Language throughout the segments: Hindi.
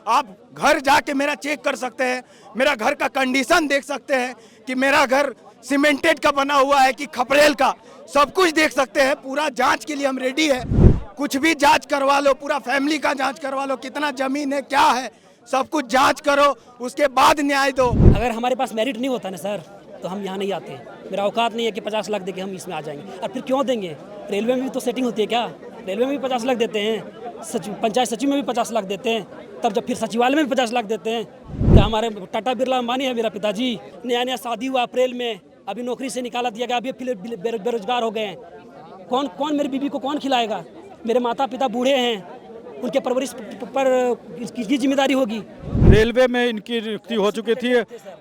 आप घर जाके मेरा चेक कर सकते हैं, मेरा घर का कंडीशन देख सकते हैं कि मेरा घर सीमेंटेड का बना हुआ है कि खपरेल का, सब कुछ देख सकते हैं। पूरा जांच के लिए हम रेडी है, कुछ भी जांच करवा लो, पूरा फैमिली का जांच करवा लो, कितना जमीन है क्या है सब कुछ जांच करो, उसके बाद न्याय दो। अगर हमारे पास मेरिट नहीं होता ना सर तो हम यहाँ नहीं आते। मेरा औकात नहीं है कि 50 लाख दे के हम इसमें आ जाएंगे। और फिर क्यों देंगे? रेलवे में भी तो सेटिंग होती है क्या? रेलवे में भी 50 लाख देते हैं, पंचायत सचिव में भी 50 लाख देते हैं, तब जब फिर सचिवालय में भी 50 लाख देते हैं। क्या हमारे टाटा बिरला अंबानी है मेरा पिताजी? नया नया शादी हुआ अप्रैल में, अभी नौकरी से निकाला दिया गया, अभी फिर बेरोजगार हो गए हैं। कौन मेरी बीबी को कौन खिलाएगा? मेरे माता पिता बूढ़े हैं, उनके परवरिश पर किसकी जिम्मेदारी होगी? रेलवे में इनकी नियुक्ति हो चुकी थी,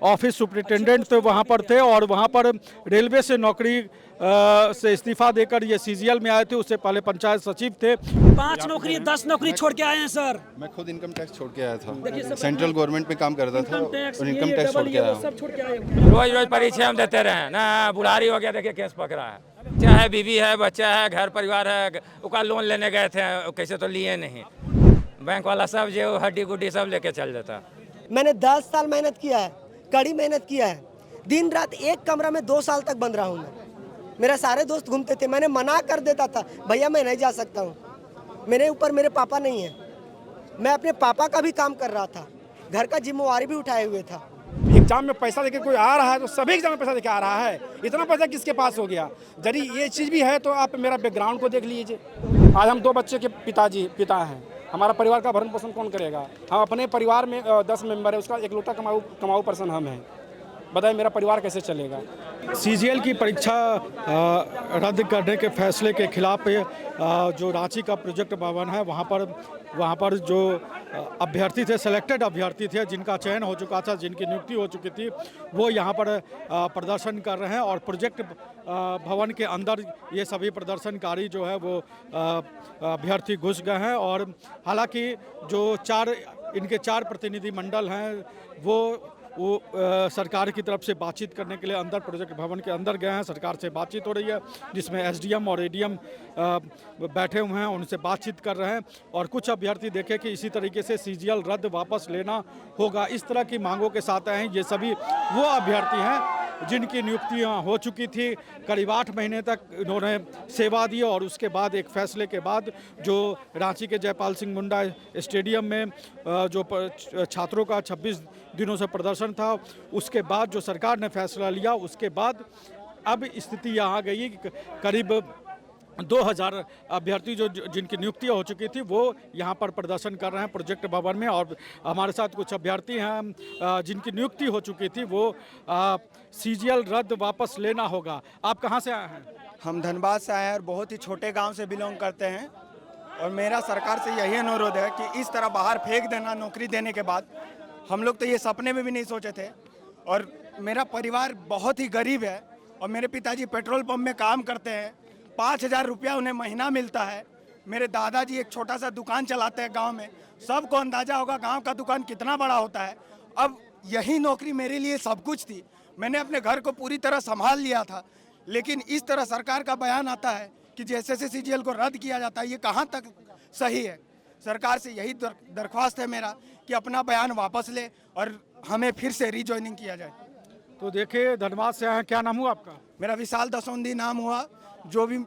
ऑफिस सुपरिटेंडेंट तो वहाँ पर थे और वहाँ पर रेलवे से नौकरी से इस्तीफा देकर ये सीजीएल में आए थे। उससे पहले पंचायत सचिव थे। 5 नौकरी 10 नौकरी छोड़ के आए हैं सर। मैं खुद इनकम टैक्स छोड़ के आया था, सेंट्रल गवर्नमेंट में काम करता था और इनकम टैक्स छोड़ के आया हूँ। रोज रोज परीक्षा हम देते रहे ना, बुढ़ारी हो गया, देखिए केस पकड़ा है। चाहे बीवी है, बच्चा है, घर परिवार है, उसका लोन लेने गए थे, कैसे तो लिए नहीं, बैंक वाला सब जो हड्डी गुड्डी सब लेके चल जाता। मैंने 10 साल मेहनत किया है, कड़ी मेहनत किया है, दिन रात एक कमरा में 2 साल तक बंद रहा हूँ मैं। मेरे सारे दोस्त घूमते थे, मैंने मना कर देता था, भैया मैं नहीं जा सकता हूँ, मेरे ऊपर मेरे पापा नहीं है। मैं अपने पापा का भी काम कर रहा था, घर का जिम्मेवारी भी उठाए हुए था। एग्जाम में पैसा देके कोई आ रहा है तो सभी एग्जाम में पैसा देके आ रहा है, इतना पैसा किसके पास हो गया? यदि ये चीज़ भी है तो आप मेरा बैकग्राउंड को देख लीजिए। आज हम 2 बच्चे के पिता हैं, हमारा परिवार का भरण पोषण कौन करेगा? हम अपने परिवार में 10 मेंबर है, उसका इकलौता कमाऊ पर्सन हम हैं। बताइए मेरा परिवार कैसे चलेगा? सीजीएल की परीक्षा रद्द करने के फैसले के खिलाफ जो रांची का प्रोजेक्ट भवन है वहाँ पर जो अभ्यर्थी थे, सिलेक्टेड अभ्यर्थी थे, जिनका चयन हो चुका था, जिनकी नियुक्ति हो चुकी थी, वो यहाँ पर प्रदर्शन कर रहे हैं। और प्रोजेक्ट भवन के अंदर ये सभी प्रदर्शनकारी जो है वो अभ्यर्थी घुस गए हैं। और हालांकि जो इनके 4 प्रतिनिधि मंडल हैं वो सरकार की तरफ से बातचीत करने के लिए अंदर प्रोजेक्ट भवन के अंदर गए हैं। सरकार से बातचीत हो रही है, जिसमें एसडीएम और एडीएम बैठे हुए हैं, उनसे बातचीत कर रहे हैं। और कुछ अभ्यर्थी देखे कि इसी तरीके से सीजीएल रद्द वापस लेना होगा, इस तरह की मांगों के साथ आए हैं। ये सभी वो अभ्यर्थी हैं जिनकी नियुक्तियां हो चुकी थी, करीब 8 महीने तक इन्होंने सेवा दी। और उसके बाद एक फैसले के बाद जो रांची के जयपाल सिंह मुंडा स्टेडियम में जो छात्रों का 26 दिनों से प्रदर्शन था, उसके बाद जो सरकार ने फैसला लिया, उसके बाद अब स्थिति यहाँ आ गई कि करीब 2000 अभ्यर्थी जिनकी नियुक्तियाँ हो चुकी थी वो यहाँ पर प्रदर्शन कर रहे हैं प्रोजेक्ट भवन में। और हमारे साथ कुछ अभ्यर्थी हैं जिनकी नियुक्ति हो चुकी थी, वो सीजीएल रद्द वापस लेना होगा। आप कहाँ से आए हैं? हम धनबाद से आए हैं और बहुत ही छोटे गांव से बिलोंग करते हैं। और मेरा सरकार से यही अनुरोध है कि इस तरह बाहर फेंक देना नौकरी देने के बाद, हम लोग तो ये सपने में भी नहीं सोचे थे। और मेरा परिवार बहुत ही गरीब है और मेरे पिताजी पेट्रोल पंप में काम करते हैं, 5000 रुपया उन्हें महीना मिलता है। मेरे दादाजी एक छोटा सा दुकान चलाते हैं गांव में, सबको अंदाजा होगा गांव का दुकान कितना बड़ा होता है। अब यही नौकरी मेरे लिए सब कुछ थी, मैंने अपने घर को पूरी तरह संभाल लिया था, लेकिन इस तरह सरकार का बयान आता है कि जैसे सीजीएल को रद्द किया जाता है, ये कहाँ तक सही है? सरकार से यही दरख्वास्त है मेरा कि अपना बयान वापस ले और हमें फिर से रिजॉइनिंग किया जाए। तो देखिए, धनबाद से आए, क्या नाम हुआ आपका? मेरा विशाल दसौंदी नाम हुआ। जो भी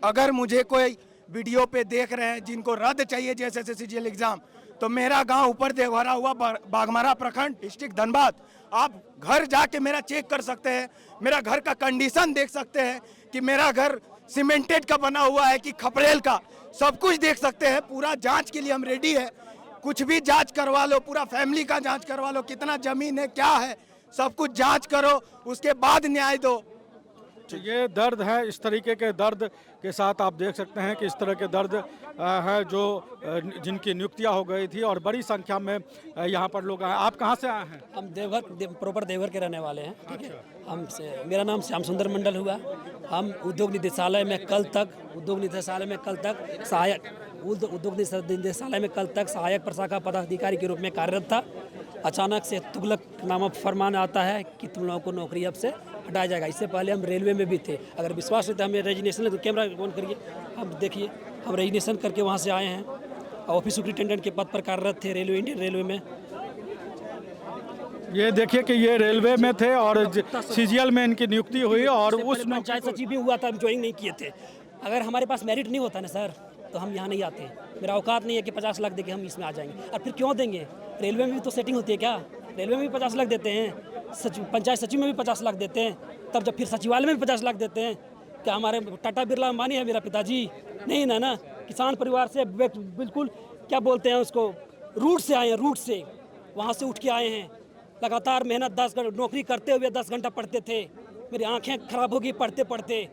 अगर मुझे कोई वीडियो पे देख रहे हैं जिनको रद्द चाहिए जैसे सीजीएल एग्जाम, तो मेरा गांव ऊपर देवहरा हुआ, बाघमारा प्रखंड, डिस्ट्रिक्ट धनबाद, आप घर जाके मेरा चेक कर सकते हैं, मेरा घर का कंडीशन देख सकते हैं कि मेरा घर सीमेंटेड का बना हुआ है कि खपरेल का, सब कुछ देख सकते हैं। पूरा जांच के लिए हम रेडी है, कुछ भी जांच करवा लो, पूरा फैमिली का जांच करवा लो, कितना जमीन है क्या है सब कुछ जांच करो, उसके बाद न्याय दो। ये दर्द है, इस तरीके के दर्द के साथ आप देख सकते हैं कि इस तरह के दर्द है जो जिनकी नियुक्तियां हो गई थी और बड़ी संख्या में यहाँ पर लोग आए। आप कहाँ से आए हैं? हम प्रॉपर देवघर के रहने वाले हैं, ठीक है। मेरा नाम श्याम सुंदर मंडल हुआ। हम उद्योग निदेशालय में कल तक सहायक प्रशाखा पदाधिकारी के रूप में कार्यरत था। अचानक से तुगलक नामक फरमान आता है कि तुम लोगों को नौकरी अब से हटाया जाएगा। इससे पहले हम रेलवे में भी थे। अगर विश्वास है तो हमें रेजिग्नेशन, तो कैमरा ऑन करिए, हम देखिए, हम रेजिग्नेशन करके वहाँ से आए हैं। ऑफिस सुपरिटेंडेंट के पद पर कार्यरत थे रेलवे, इंडियन रेलवे में। ये देखिए कि ये रेलवे में थे और सीजीएल में इनकी नियुक्ति हुई और उस पंचायत सचिव भी हुआ था, हम ज्वाइन नहीं किए थे। अगर हमारे पास मेरिट नहीं होता ना सर तो हम यहाँ नहीं आते। मेरा औकात नहीं है कि 50 लाख दे के हम इसमें आ जाएंगे। और फिर क्यों देंगे? रेलवे में भी तो सेटिंग होती है क्या? रेलवे में भी 50 लाख देते हैं, पंचायत सचिव में भी 50 लाख देते हैं, तब जब फिर सचिवालय में भी 50 लाख देते हैं। क्या हमारे टाटा बिरला अंबानी है मेरा पिताजी? नहीं ना। किसान परिवार से बिल्कुल क्या बोलते हैं उसको, रूट से आए हैं, रूट से वहाँ से उठ के आए हैं। लगातार मेहनत 10 घंटा नौकरी करते हुए 10 घंटा पढ़ते थे। मेरी आंखें खराब हो गई पढ़ते पढ़ते।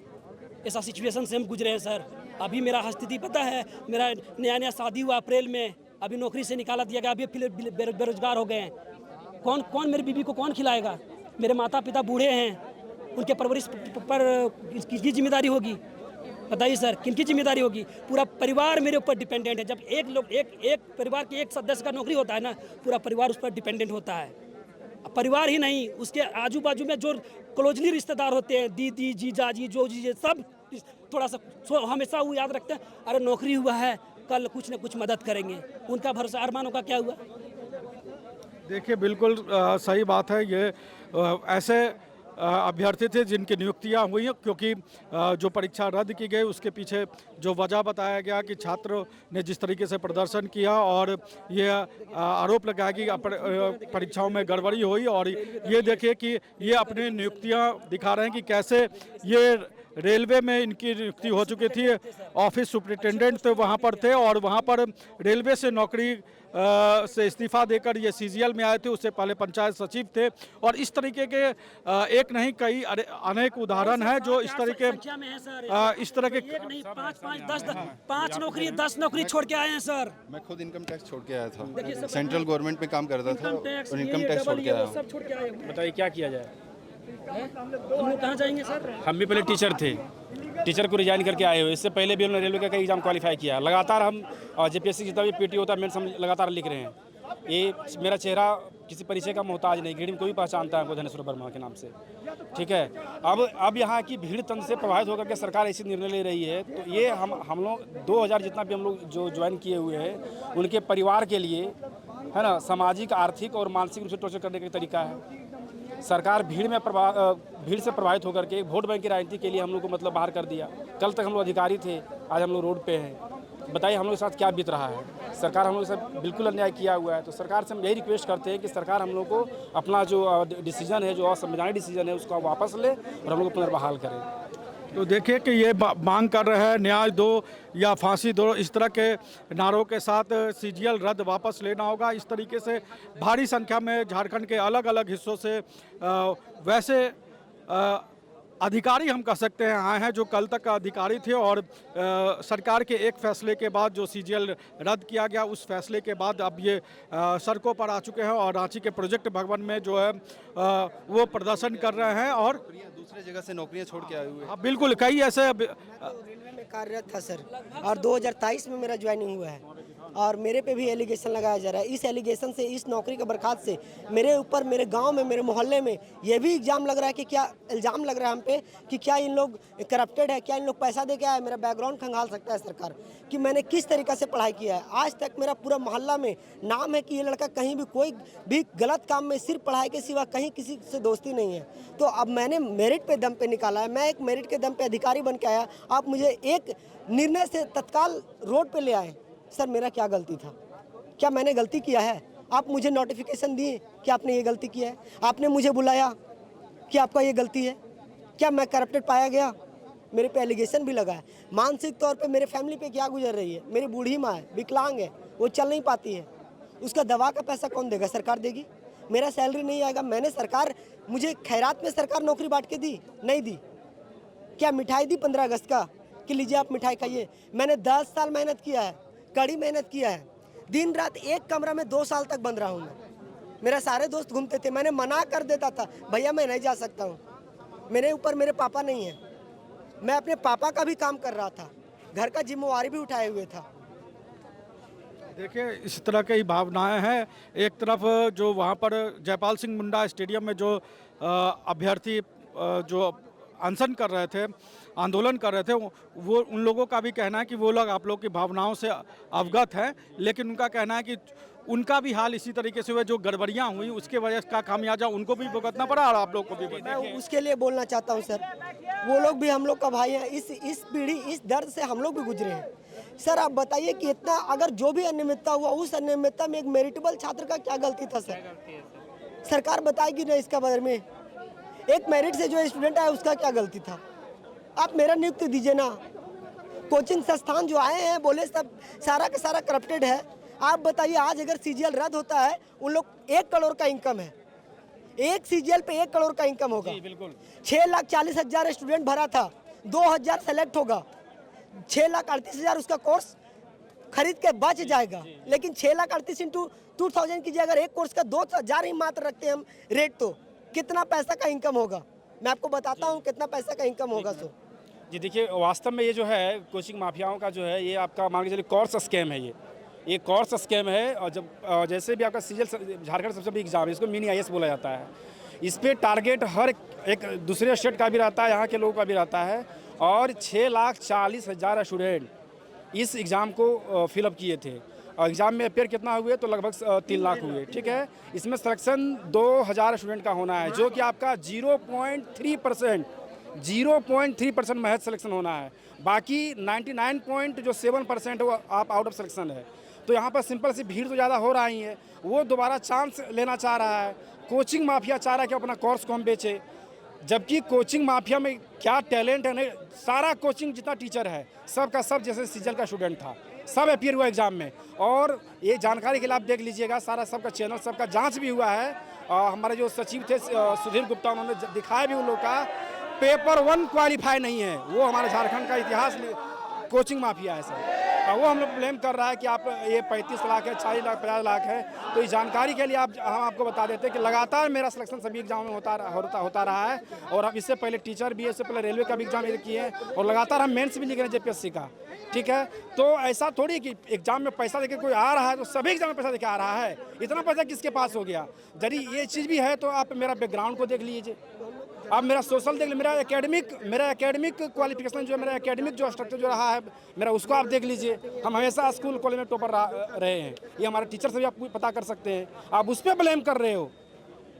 ऐसा सिचुएशन से हम गुजरे हैं सर। अभी मेरा स्थिति पता है, मेरा नया शादी हुआ अप्रैल में, अभी नौकरी से निकाला दिया गया, अभी फिर बेरोजगार हो गए हैं। कौन मेरी बीवी को कौन खिलाएगा? मेरे माता पिता बूढ़े हैं, उनके परवरिश पर किसकी जिम्मेदारी होगी? बताइए सर, किनकी जिम्मेदारी होगी? पूरा परिवार मेरे ऊपर डिपेंडेंट है। जब एक परिवार के एक सदस्य का नौकरी होता है ना, पूरा परिवार उस पर डिपेंडेंट होता है। परिवार ही नहीं, उसके आजू बाजू में जो क्लोजली रिश्तेदार होते हैं, दीदी, जीजा जी, जो जीजे, सब थोड़ा सा हमेशा वो याद रखते हैं, अरे नौकरी हुआ है, कल कुछ न कुछ मदद करेंगे। उनका भरोसा अरमानों का क्या हुआ? देखिए बिल्कुल सही बात है। ये ऐसे अभ्यर्थी थे जिनकी नियुक्तियां हुई हैं, क्योंकि जो परीक्षा रद्द की गई उसके पीछे जो वजह बताया गया कि छात्र ने जिस तरीके से प्रदर्शन किया और ये आरोप लगाया कि परीक्षाओं में गड़बड़ी हुई। और ये देखिए कि ये अपनी नियुक्तियां दिखा रहे हैं कि कैसे ये रेलवे में इनकी नियुक्ति हो चुकी थी। ऑफिस सुपरिटेंडेंट तो वहाँ पर थे और वहाँ पर रेलवे से नौकरी से इस्तीफा देकर ये सीजीएल में आए थे। उससे पहले पंचायत सचिव थे। और इस तरीके के एक नहीं कई अनेक उदाहरण हैं जो इस तरह के एक नहीं 5 नौकरी 10 नौकरी छोड़ के आए हैं सर। मैं खुद इनकम टैक्स छोड़ के आया था, सेंट्रल गवर्नमेंट में काम करता था और इनकम टैक्स छोड़ के आया हूँ। बताइए क्या किया जाए? हम लोग कहाँ जाएंगे सर? हम भी पहले टीचर थे, टीचर को रिजाइन करके आए हुए। इससे पहले भी हमने रेलवे का कई एग्जाम क्वालिफाई किया। लगातार हम जेपीएससी जितना भी पीटी होता है मेंस हम लगातार लिख रहे हैं। ये मेरा चेहरा किसी परिचय का मोहताज नहीं, गृह में कोई पहचानता है हमको धनेश्वर वर्मा के नाम से, ठीक है। अब यहाँ की भीड़ तंत्र से प्रभावित होकर के सरकार ऐसी निर्णय ले रही है, तो ये हम लोग 2000 जितना भी हम लोग जो ज्वाइन किए हुए हैं उनके परिवार के लिए है ना, सामाजिक, आर्थिक और मानसिक रूप से टॉर्चर करने का तरीका है। सरकार भीड़ से प्रभावित होकर के वोट बैंक की राजनीति के लिए हम लोग को मतलब बाहर कर दिया। कल तक हम लोग अधिकारी थे, आज हम लोग रोड पे हैं। बताइए हम लोग के साथ क्या बीत रहा है? सरकार हम लोग के साथ बिल्कुल अन्याय किया हुआ है। तो सरकार से हम यही रिक्वेस्ट करते हैं कि सरकार हम लोग को अपना जो डिसीजन है, जो असंवैधानिक डिसीजन है, उसको वापस ले और हम लोग को पुनर्बहाल करें। तो देखिए कि ये मांग कर रहे हैं न्याय दो या फांसी दो, इस तरह के नारों के साथ सीजीएल रद्द वापस लेना होगा। इस तरीके से भारी संख्या में झारखंड के अलग अलग हिस्सों से वैसे अधिकारी हम कह सकते हैं आए हैं जो कल तक अधिकारी थे और सरकार के एक फैसले के बाद जो सीजीएल रद्द किया गया, उस फैसले के बाद अब ये सड़कों पर आ चुके हैं और रांची के प्रोजेक्ट भवन में जो है वो प्रदर्शन कर रहे हैं और दूसरे जगह से नौकरियां छोड़ के आए हुए हैं। बिल्कुल कई ऐसे रेलवे में कार्यरत था सर, और 2023 में मेरा ज्वाइनिंग हुआ है और मेरे पे भी एलिगेशन लगाया जा रहा है। इस एलिगेशन से, इस नौकरी के बर्खास्त से मेरे ऊपर, मेरे गांव में, मेरे मोहल्ले में ये भी इल्ज़ाम लग रहा है कि क्या इल्ज़ाम लग रहा है हम पे कि क्या इन लोग करप्टेड है, क्या इन लोग पैसा दे के आए। मेरा बैकग्राउंड खंगाल सकता है सरकार कि मैंने किस तरीक़ा से पढ़ाई किया है। आज तक मेरा पूरा मोहल्ला में नाम है कि ये लड़का कहीं भी कोई भी गलत काम में, सिर्फ पढ़ाई के सिवा कहीं किसी से दोस्ती नहीं है। तो अब मैंने मेरिट पे दम पे निकाला है, मैं एक मेरिट के दम पे अधिकारी बन के आया। आप मुझे एक निर्णय से तत्काल रोड पे ले आए। सर मेरा क्या गलती था? क्या मैंने गलती किया है? आप मुझे नोटिफिकेशन दिए कि आपने ये गलती किया है, आपने मुझे बुलाया कि आपका ये गलती है। क्या मैं करप्टेड पाया गया? मेरे पे एलिगेशन भी लगा है। मानसिक तौर पे मेरे फैमिली पे क्या गुजर रही है। मेरी बूढ़ी माँ है, विकलांग है, वो चल नहीं पाती है, उसका दवा का पैसा कौन देगा? सरकार देगी। मेरा सैलरी नहीं आएगा। मैंने सरकार, मुझे खैरात में सरकार नौकरी बांट के दी? नहीं दी। क्या मिठाई दी 15 अगस्त का कि लीजिए आप मिठाई खाइए? मैंने 10 साल मेहनत किया है, कड़ी मेहनत किया है। दिन रात एक कमरा में 2 साल तक बंद रहा हूँ मैं। मेरे सारे दोस्त घूमते थे, मैंने मना कर देता था, भैया मैं नहीं जा सकता हूँ, मेरे ऊपर मेरे पापा नहीं है। मैं अपने पापा का भी काम कर रहा था, घर का जिम्मेवारी भी उठाए हुए था। देखिए इस तरह की भावनाएं हैं। एक तरफ जो वहाँ पर जयपाल सिंह मुंडा स्टेडियम में जो अभ्यर्थी जो अनशन कर रहे थे, आंदोलन कर रहे थे, वो उन लोगों का भी कहना है कि वो लोग आप लोग की भावनाओं से अवगत हैं, लेकिन उनका कहना है कि उनका भी हाल इसी तरीके से हुआ, जो गड़बड़ियाँ हुई उसके वजह का खामियाजा उनको भी भुगतना पड़ा और आप लोग को भी भुगतना। मैं उसके लिए बोलना चाहता हूँ सर, वो लोग भी हम लोग का भाई हैं, इस पीढ़ी इस दर्द से हम लोग भी गुजरे हैं। सर आप बताइए कि इतना अगर जो भी अनियमितता हुआ, उस अनियमितता में एक मेरिटेबल छात्र का क्या गलती था सर? सरकार बताएगी ना इसका बारे में। एक मेरिट से जो स्टूडेंट आया उसका क्या गलती था? आप मेरा नियुक्ति दीजिए ना। कोचिंग संस्थान जो आए हैं बोले सब सारा का सारा करप्टेड है। आप बताइए आज अगर सीजीएल रद्द होता है, उन लोग 1 करोड़ का इनकम है, एक सीजीएल पे 1 करोड़ का इनकम होगा। बिल्कुल 6,40,000 स्टूडेंट भरा था, 2,000 सेलेक्ट होगा, 6,38,000 उसका कोर्स खरीद के बच जाएगा। लेकिन 6,38,000 इंटू 2,000 कीजिए, अगर एक कोर्स का 2,000 ही मात्र रखते हैं हम रेट, तो कितना पैसा का इनकम होगा? मैं आपको बताता हूँ कितना पैसा का इनकम होगा। सो जी देखिए, वास्तव में ये जो है कोचिंग माफियाओं का जो है, ये आपका मान के चलिए कोर्स स्कैम है। ये कोर्स स्कैम है। और जब जैसे भी आपका सीजीएल झारखंड सबसे बड़ी एग्जाम है, इसको मिनी आईएएस बोला जाता है। इस पर टारगेट हर एक दूसरे स्टेट का भी रहता है, यहाँ के लोगों का भी रहता है। और 6,40,000 स्टूडेंट इस एग्ज़ाम को फिलअप किए थे और एग्ज़ाम में अपेयर कितना हुए, तो लगभग 3 लाख हुए। ठीक है, इसमें सिलेक्शन 2,000 स्टूडेंट का होना है, जो कि आपका 0.3% महज सिलेक्शन होना है। बाकी 99.7% वो आप आउट ऑफ सिलेक्शन है। तो यहाँ पर सिंपल सी भीड़ तो ज़्यादा हो रही है, वो दोबारा चांस लेना चाह रहा है। कोचिंग माफिया चाह रहा है कि अपना कोर्स को हम बेचे, जबकि कोचिंग माफिया में क्या टैलेंट है, नहीं सारा कोचिंग जितना टीचर है सबका सब जैसे सीजीएल का स्टूडेंट था, सब अपियर हुआ एग्जाम में। और ये जानकारी के लिए आप देख लीजिएगा, सारा सबका चैनल सबका जांच भी हुआ है। हमारे जो सचिव थे सुधीर गुप्ता, उन्होंने दिखाया भी उन लोग का पेपर 1 क्वालिफाई नहीं है। वो हमारे झारखंड का इतिहास कोचिंग माफिया है सर। वो हम लोग ब्लेम कर रहा है कि आप ये 35 लाख है, 40 लाख, 50 लाख है। तो इस जानकारी के लिए हम आपको बता देते हैं कि लगातार मेरा सिलेक्शन सभी एग्जामों में होता रहा है। और अब इससे पहले टीचर भी, इससे पहले रेलवे का भी एग्जाम किए हैं, और लगातार हम मेंस भी लिख रहे हैं जेपीएससी का। ठीक है, तो ऐसा थोड़ी कि एग्जाम में पैसा देके कोई आ रहा है तो सभी एग्जाम में पैसा देके आ रहा है। इतना पैसा किसके पास हो गया? यदि ये चीज़ भी है तो आप मेरा बैकग्राउंड को देख लीजिए, आप मेरा सोशल देख लीजिए, मेरा एकेडमिक क्वालिफिकेशन जो है, मेरा एकेडमिक जो स्ट्रक्चर जो रहा है मेरा, उसको आप देख लीजिए। हम हमेशा स्कूल कॉलेज में टॉपर रहे हैं, ये हमारे टीचर से भी आप पता कर सकते हैं। आप उस पर ब्लेम कर रहे हो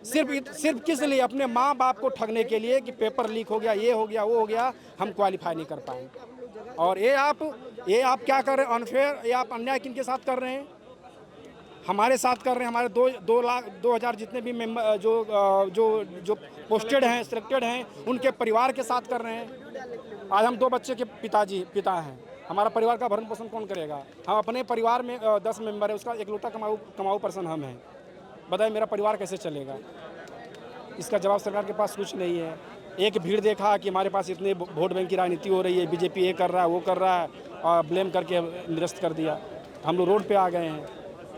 सिर्फ किस लिए? अपने माँ बाप को ठगने के लिए कि पेपर लीक हो गया, ये हो गया, वो हो गया, हम क्वालिफाई नहीं कर पाएंगे। और ये आप क्या कर रहे हैं? अनफेयर, ये आप अन्याय किनके साथ कर रहे हैं? हमारे साथ कर रहे हैं। हमारे 2,000 जितने भी मेंबर जो पोस्टेड हैं, सिलेक्टेड हैं, उनके परिवार के साथ कर रहे हैं। आज हम 2 बच्चे के पिता हैं। हमारा परिवार का भरण पोषण कौन करेगा? हम अपने परिवार में 10 मेंबर है, उसका इकलौता कमाऊ पर्सन हम हैं। बताइए मेरा परिवार कैसे चलेगा? इसका जवाब सरकार के पास कुछ नहीं है। एक भीड़ देखा कि हमारे पास इतने वोट बैंक की राजनीति हो रही है, बीजेपी ये कर रहा है, वो कर रहा है, और ब्लेम करके निरस्त कर दिया। हम लोग रोड पे आ गए हैं।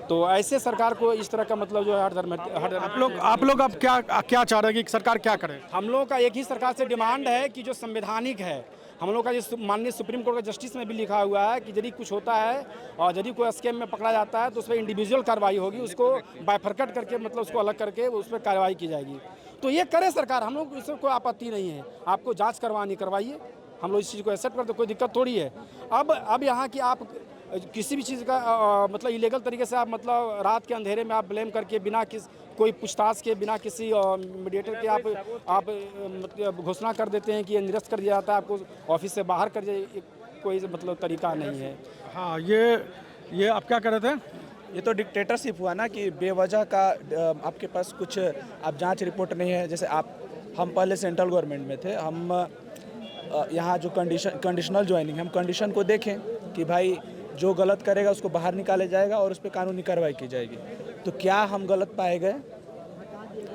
तो ऐसे सरकार को इस तरह का मतलब जो है आप लोग अब क्या चाह रहे हैं कि सरकार क्या करे? हम लोग का एक ही सरकार से डिमांड है कि जो संवैधानिक है, हम लोग का जो माननीय सुप्रीम कोर्ट का जस्टिस में भी लिखा हुआ है कि यदि कुछ होता है और यदि कोई स्कैम में पकड़ा जाता है तो उस पर इंडिविजुअल कार्रवाई होगी, उसको बाइफरकट करके मतलब उसको अलग करके उस पर कार्रवाई की जाएगी। तो ये करे सरकार, हम लोग इससे कोई आपत्ति नहीं है। आपको जाँच करवाइए, हम लोग इस चीज़ को एक्सेप्ट करते, कोई दिक्कत थोड़ी है। अब यहाँ की आप किसी भी चीज़ का मतलब इलीगल तरीके से आप मतलब रात के अंधेरे में आप ब्लेम करके बिना कोई पूछताछ के, बिना किसी मीडिएटर के आप मतलब घोषणा कर देते हैं कि ये निरस्त कर दिया जाता है, आपको ऑफिस से बाहर कर दिया, कोई मतलब तरीका नहीं है। हाँ, ये आप क्या कर रहे थे? ये तो डिक्टेटरशिप हुआ ना कि बेवजह का आपके पास कुछ आप जांच रिपोर्ट नहीं है। जैसे हम पहले सेंट्रल गवर्नमेंट में थे, हम यहाँ जो कंडीशनल ज्वाइनिंग, हम कंडीशन को देखें कि भाई जो गलत करेगा उसको बाहर निकाला जाएगा और उस पर कानूनी कार्रवाई की जाएगी। तो क्या हम गलत पाए गए?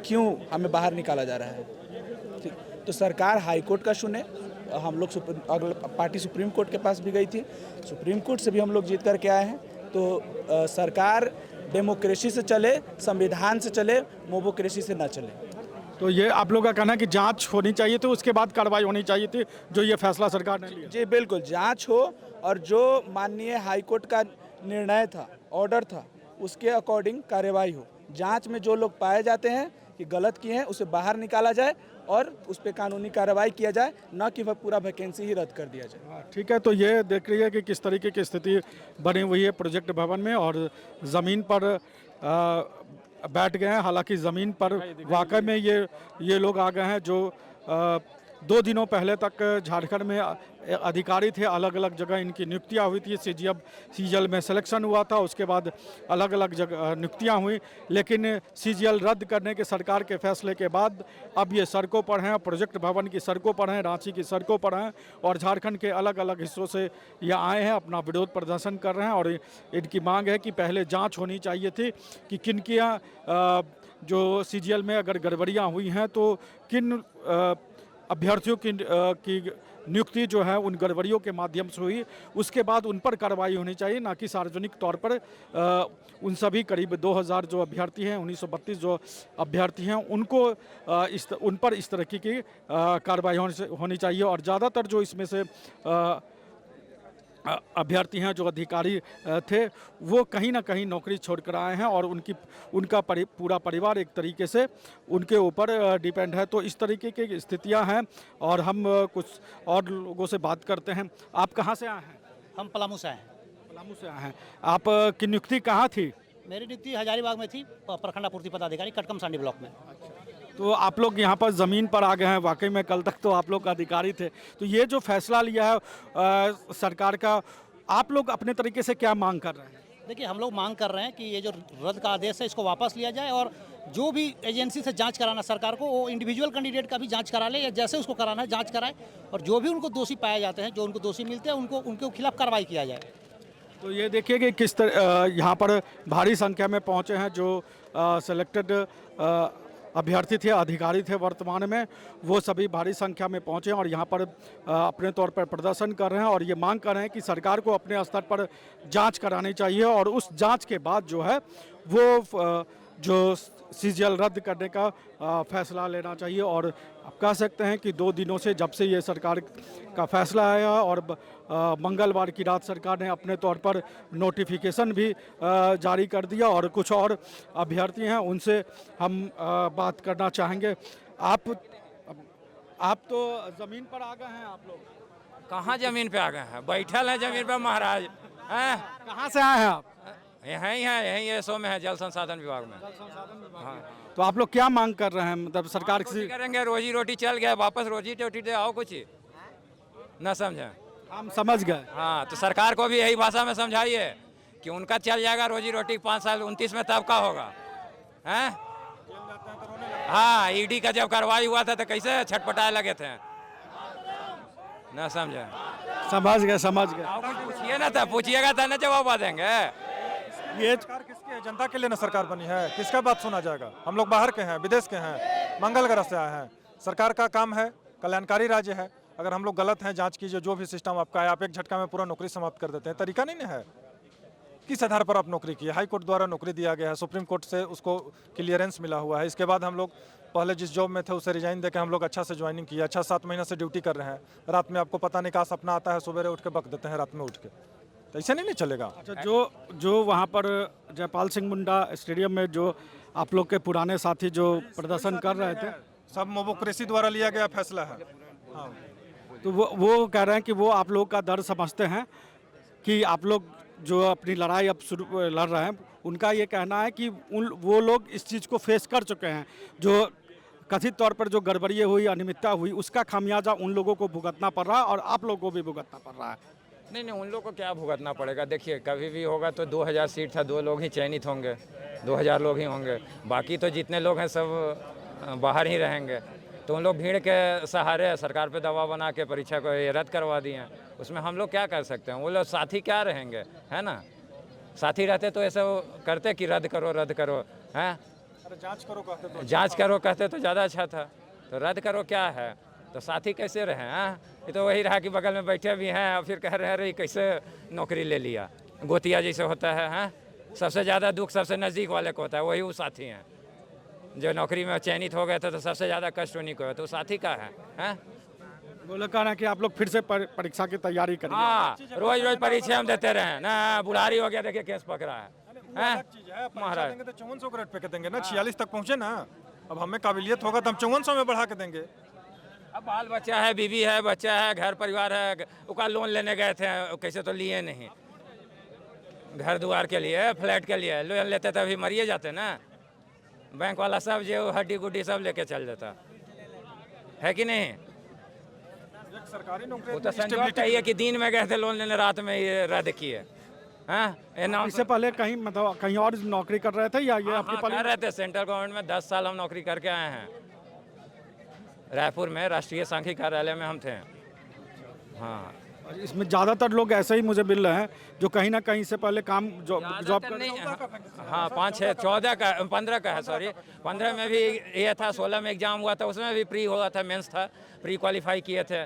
क्यों हमें बाहर निकाला जा रहा है? ठीक, तो सरकार हाई कोर्ट का सुने। हम लोग पार्टी सुप्रीम कोर्ट के पास भी गई थी, सुप्रीम कोर्ट से भी हम लोग जीत कर के आए हैं। तो सरकार डेमोक्रेसी से चले, संविधान से चले, मोबोक्रेसी से ना चले। तो ये आप लोग का कहना है कि जांच होनी चाहिए थी, उसके बाद कार्रवाई होनी चाहिए थी, जो ये फैसला सरकार ने लिया। जी बिल्कुल, जांच हो और जो माननीय हाई कोर्ट का निर्णय था, ऑर्डर था, उसके अकॉर्डिंग कार्रवाई हो। जांच में जो लोग पाए जाते हैं कि गलत किए हैं उसे बाहर निकाला जाए और उस पर कानूनी कार्रवाई किया जाए, न कि वह पूरा वैकेंसी ही रद्द कर दिया जाए। ठीक है, तो ये देख रही है कि किस तरीके की स्थिति बनी हुई है प्रोजेक्ट भवन में, और ज़मीन पर बैठ गए हैं। हालांकि ज़मीन पर वाकई में ये लोग आ गए हैं जो 2 दिनों पहले तक झारखंड में अधिकारी थे, अलग अलग जगह इनकी नियुक्तियां हुई थी। सीजीएल में सिलेक्शन हुआ था, उसके बाद अलग अलग जगह नियुक्तियां हुई, लेकिन सीजीएल रद्द करने के सरकार के फैसले के बाद अब ये सड़कों पर हैं, प्रोजेक्ट भवन की सड़कों पर हैं, रांची की सड़कों पर हैं, और झारखंड के अलग अलग हिस्सों से ये आए हैं, अपना विरोध प्रदर्शन कर रहे हैं। और इनकी मांग है कि पहले जाँच होनी चाहिए थी कि किन की जो सीजीएल में अगर गड़बड़ियाँ हुई हैं तो किन अभ्यर्थियों की नियुक्ति जो है उन गड़बड़ियों के माध्यम से हुई, उसके बाद उन पर कार्रवाई होनी चाहिए, ना कि सार्वजनिक तौर पर उन सभी करीब 2000 जो अभ्यर्थी हैं, 1932 जो अभ्यर्थी हैं, उनको उन पर इस तरह की कार्रवाई होनी चाहिए। और ज़्यादातर जो इसमें से अभ्यर्थी हैं, जो अधिकारी थे, वो कहीं ना कहीं नौकरी छोड़कर आए हैं और उनका पूरा परिवार एक तरीके से उनके ऊपर डिपेंड है। तो इस तरीके की स्थितियां हैं। और हम कुछ और लोगों से बात करते हैं। आप कहां से आए हैं? हम पलामू से आए हैं। पलामू से आए हैं। आप की नियुक्ति कहाँ थी? मेरी नियुक्ति हजारीबाग में थी, प्रखंड आपूर्ति पदाधिकारी, कटकम सांडी ब्लॉक में। तो आप लोग यहाँ पर ज़मीन पर आ गए हैं, वाकई में कल तक तो आप लोग अधिकारी थे। तो ये जो फैसला लिया है सरकार का, आप लोग अपने तरीके से क्या मांग कर रहे हैं? देखिए, हम लोग मांग कर रहे हैं कि ये जो रद्द का आदेश है इसको वापस लिया जाए, और जो भी एजेंसी से जांच कराना सरकार को, वो इंडिविजुअल कैंडिडेट का भी जांच करा ले, या जैसे उसको कराना है जांच कराए, और जो भी उनको दोषी पाए जाते हैं, जो उनको दोषी मिलते हैं, उनके खिलाफ कार्रवाई किया जाए। तो ये देखिए कि किस तरह यहाँ पर भारी संख्या में पहुँचे हैं जो सिलेक्टेड अभ्यर्थी थे, अधिकारी थे वर्तमान में, वो सभी भारी संख्या में पहुँचे और यहाँ पर अपने तौर पर प्रदर्शन कर रहे हैं और ये मांग कर रहे हैं कि सरकार को अपने स्तर पर जांच करानी चाहिए, और उस जांच के बाद जो है वो जो सीजीएल रद्द करने का फैसला लेना चाहिए। और आप कह सकते हैं कि 2 दिनों से, जब से ये सरकार का फैसला आया और मंगलवार की रात सरकार ने अपने तौर पर नोटिफिकेशन भी जारी कर दिया, और कुछ और अभ्यर्थी हैं उनसे हम बात करना चाहेंगे। आप तो ज़मीन पर आ गए हैं। आप लोग कहाँ ज़मीन पे आ गए हैं? बैठल हैं ज़मीन पे महाराज। हैं? कहाँ से आए हैं आप? यहीं एसओ में है, जल संसाधन विभाग में। हाँ। तो आप लोग क्या मांग कर रहे हैं? मतलब सरकार से करेंगे, रोजी रोटी चल गया, वापस रोजी रोटी दे आओ, कुछ न समझे। हम समझ गए। हाँ, तो सरकार को भी यही भाषा में समझाइए कि उनका चल जाएगा रोजी रोटी 5 साल 29 में, तब का होगा? हैं? हाँ, ईडी का जब कार्रवाई हुआ था तो कैसे छटपटाए लगे थे, न समझे। समझ गए। पूछिए ना, था पूछिएगा था ना, जवाब देंगे। ये सरकार किसकी है? जनता के लिए ना सरकार बनी है, किसका बात सुना जाएगा? हम लोग बाहर के हैं, विदेश के हैं, मंगल ग्रह से आए हैं। सरकार का काम है, कल्याणकारी राज्य है। अगर हम लोग गलत हैं, जांच कीजिए। जो भी सिस्टम आपका है, आप एक झटका में पूरा नौकरी समाप्त कर देते हैं, तरीका नहीं है। किस आधार पर आप नौकरी किए? हाई कोर्ट द्वारा नौकरी दिया गया है, सुप्रीम कोर्ट से उसको क्लियरेंस मिला हुआ है। इसके बाद हम लोग पहले जिस जॉब में थे उसे रिजाइन देकर हम लोग अच्छा से ज्वाइनिंग किया, अच्छा 7 महीना से ड्यूटी कर रहे हैं। रात में आपको पता नहीं, का सपना आता है, सुबह उठ के बक देते हैं रात में उठ के, तो ऐसे नहीं चलेगा। अच्छा, जो वहाँ पर जयपाल सिंह मुंडा स्टेडियम में जो आप लोग के पुराने साथी जो प्रदर्शन कर रहे थे, सब मोबोक्रेसी द्वारा लिया गया फैसला है। हाँ, तो वो कह रहे हैं कि वो आप लोग का दर्द समझते हैं कि आप लोग जो अपनी लड़ाई अब शुरू लड़ रहे हैं, उनका ये कहना है कि वो लोग इस चीज़ को फेस कर चुके हैं। जो कथित तौर पर जो गड़बड़ियाँ हुई, अनियमितता हुई, उसका खामियाजा उन लोगों को भुगतना पड़ रहा है और आप लोगों को भी भुगतना पड़ रहा है। नहीं, उन लोग को क्या भुगतना पड़ेगा? देखिए, कभी भी होगा तो 2000 सीट था, 2 लोग ही चयनित होंगे, 2000 लोग ही होंगे, बाकी तो जितने लोग हैं सब बाहर ही रहेंगे। तो उन लोग भीड़ के सहारे सरकार पे दबाव बना के परीक्षा को ये रद्द करवा दिए हैं। उसमें हम लोग क्या कर सकते हैं? वो लोग साथी क्या रहेंगे, है ना? साथी रहते तो ऐसा करते कि रद्द करो, हैं? जांच करो कहते तो ज़्यादा अच्छा था। तो रद्द करो क्या है? तो साथी कैसे रहे? हैं? ये तो वही रहा कि बगल में बैठे भी हैं और फिर कह रहे हैं कैसे नौकरी ले लिया, गोतिया जैसे होता है। हैं? सबसे ज़्यादा दुख सबसे नज़दीक वाले को होता है, वही वो साथी हैं। जो नौकरी में चयनित हो गए थे तो सबसे ज़्यादा कष्ट उन्हीं को है, तो साथी का है। हैं? वो लोग कह रहे हैं कि आप लोग फिर से परीक्षा की तैयारी करें। हाँ, रोज परीक्षा हम देते रहे ना, बुढ़ारी हो गया, देखिए केस पकड़ा है। महाराज 5400 ग्रेड पे देंगे ना, 46 तक पहुँचे ना। अब हमें काबिलियत होगा तो हम 5400 में बढ़ा के देंगे। अब बाल बच्चा है, बीवी है, बच्चा है, घर परिवार है, उसका लोन लेने गए थे, कैसे तो लिए नहीं। घर द्वार के लिए, फ्लैट के लिए लोन लेते तो अभी मरिए जाते ना। बैंक वाला सब जो हड्डी गुड्डी सब लेके चल देता है कि नहीं। एक सरकारी नौकरी वो तो संजोग चाहिए कि दिन में गए थे लोन लेने, रात में ये रद्द किए। हाँ, इससे पहले कहीं मतलब कहीं और नौकरी कर रहे थे या ये आपकी कर रहे थे। सेंट्रल गवर्नमेंट में 10 साल हम नौकरी करके आए हैं। रायपुर में राष्ट्रीय सांख्यिकी कार्यालय में हम थे। हाँ, इसमें ज़्यादातर लोग ऐसे ही मुझे मिल रहे हैं जो कहीं ना कहीं से पहले काम जॉब कर नहीं। हाँ, 5, 6, 14 का 15 का है, सॉरी 15 में भी ये था, 16 में एग्जाम हुआ था, उसमें भी प्री हुआ था, मेंस था, प्री क्वालिफाई किए थे,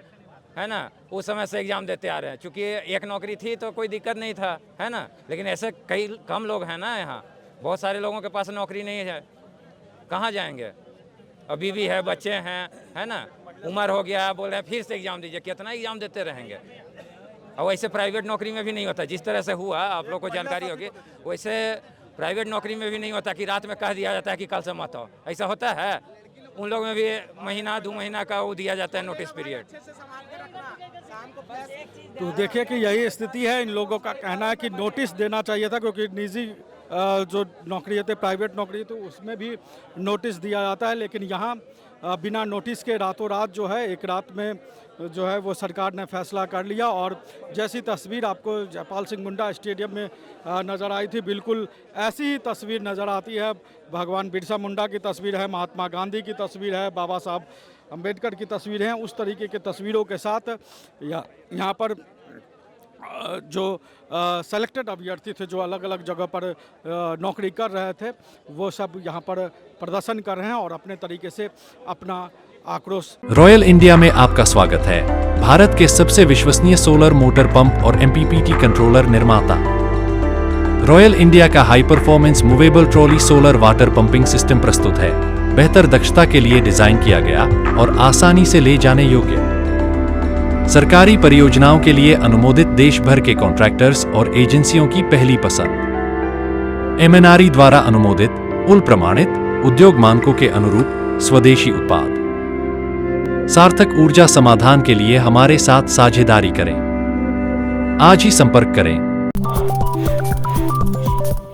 है ना। उस समय से एग्जाम देते आ रहे हैं। चूँकि एक नौकरी थी तो कोई दिक्कत नहीं था, है ना। लेकिन ऐसे कई कम लोग हैं ना यहाँ, बहुत सारे लोगों के पास नौकरी नहीं है, कहाँ जाएंगे। अभी भी है, बच्चे हैं, है ना, उम्र हो गया, बोल रहे हैं फिर से एग्जाम दीजिए। कितना एग्जाम देते रहेंगे। और वैसे प्राइवेट नौकरी में भी नहीं होता, जिस तरह से हुआ आप लोग को जानकारी होगी, वैसे प्राइवेट नौकरी में भी नहीं होता कि रात में कह दिया जाता है कि कल से मत आओ। ऐसा होता है। उन लोग में भी महीना 2 महीना का वो दिया जाता है नोटिस पीरियड। तो देखिए कि यही स्थिति है। इन लोगों का कहना है कि नोटिस देना चाहिए था, क्योंकि निजी जो नौकरी होती है, प्राइवेट नौकरी, तो उसमें भी नोटिस दिया जाता है। लेकिन यहाँ बिना नोटिस के रातों रात जो है, एक रात में जो है वो सरकार ने फैसला कर लिया। और जैसी तस्वीर आपको जयपाल सिंह मुंडा स्टेडियम में नज़र आई थी, बिल्कुल ऐसी ही तस्वीर नज़र आती है। भगवान बिरसा मुंडा की तस्वीर है, महात्मा गांधी की तस्वीर है, बाबा साहब अम्बेडकर की तस्वीर हैं। उस तरीके के तस्वीरों के साथ यहाँ पर जो सेलेक्टेड अभ्यर्थी थे, जो अलग अलग जगह पर नौकरी कर रहे थे, वो सब यहाँ पर प्रदर्शन कर रहे हैं और अपने तरीके से अपना आक्रोश। रॉयल इंडिया में आपका स्वागत है। भारत के सबसे विश्वसनीय सोलर मोटर पंप और MPPT कंट्रोलर निर्माता। रॉयल इंडिया का high performance movable trolley solar water pumping system प्रस्तुत है। बेहतर दक्षता के लिए डिजाइन किया गया और आसानी से ले जाने योग्य। सरकारी परियोजनाओं के लिए अनुमोदित देश भर के कॉन्ट्रैक्टर्स और एजेंसियों की पहली पसंद। MNRE द्वारा अनुमोदित, उल प्रमाणित, उद्योग मानकों के अनुरूप स्वदेशी उत्पाद। सार्थक ऊर्जा समाधान के लिए हमारे साथ साझेदारी करें। आज ही संपर्क करें।